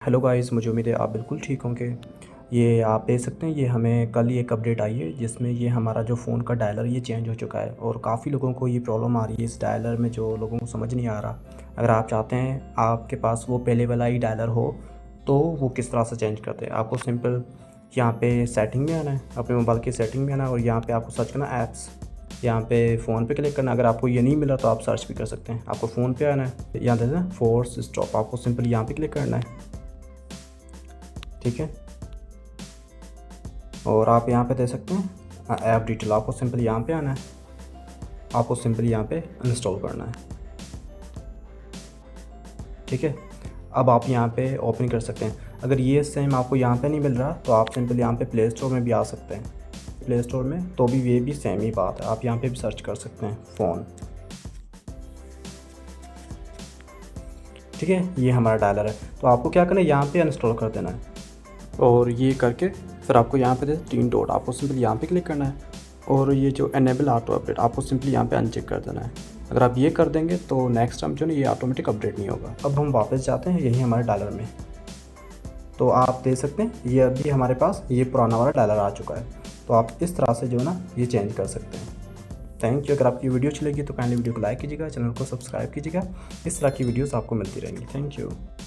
Hello guys, मुझे उम्मीद है आप बिल्कुल ठीक होंगे। ये आप देख सकते हैं, ये हमें कल ही एक अपडेट आई है जिसमें ये हमारा जो फ़ोन का डायलर ये चेंज हो चुका है और काफ़ी लोगों को ये प्रॉब्लम आ रही है इस डायलर में, जो लोगों को समझ नहीं आ रहा। अगर आप चाहते हैं आपके पास वो पहले वाला ही डायलर हो तो वो किस तरह से चेंज करते हैं, आपको सिंपल यहाँ पे सेटिंग में आना है, अपने मोबाइल की सेटिंग में आना है और यहाँ पर आपको सर्च करना ऐप्स। यहाँ पे फ़ोन पे क्लिक करना। अगर आपको ये नहीं मिला तो आप सर्च भी कर सकते हैं। आपको फ़ोन पे आना है, यहाँ देना फोर्स स्टॉप, आपको सिंपल यहाँ पे क्लिक करना है, ठीक है। और आप यहाँ पे दे सकते हैं ऐप डिटेल, आपको सिंपल यहाँ पे आना है, आपको सिंपल यहाँ पे इंस्टॉल करना है, ठीक है। अब आप यहाँ पे ओपन कर सकते हैं। अगर ये सेम आपको यहाँ पे नहीं मिल रहा तो आप सिंपल यहाँ पे प्ले स्टोर में भी आ सकते हैं। प्ले स्टोर में तो भी ये भी सेम ही बात है, आप यहाँ पे भी सर्च कर सकते हैं फ़ोन, ठीक है। ये हमारा डायलर है, तो आपको क्या करना है, यहाँ पे इंस्टॉल कर देना है और ये करके फिर आपको यहाँ पे 3 डॉट, आपको सिंपल यहाँ पे क्लिक करना है और ये जो एनेबल ऑटो अपडेट आपको सिंपली यहाँ पे अनचेक कर देना है। अगर आप ये कर देंगे तो नेक्स्ट टाइम जो ना ये ऑटोमेटिक अपडेट नहीं होगा। अब हम वापस जाते हैं यही हमारे डायलर में, तो आप देख सकते हैं ये अभी हमारे पास ये पुराना वाला डायलर आ चुका है। तो आप इस तरह से जो है ना ये चेंज कर सकते हैं। Thank you. अगर आपकी वीडियो अच्छी लगी तो काइंडली वीडियो को लाइक कीजिएगा, चैनल को सब्सक्राइब कीजिएगा। इस तरह की वीडियोस आपको मिलती रहेंगी। Thank you.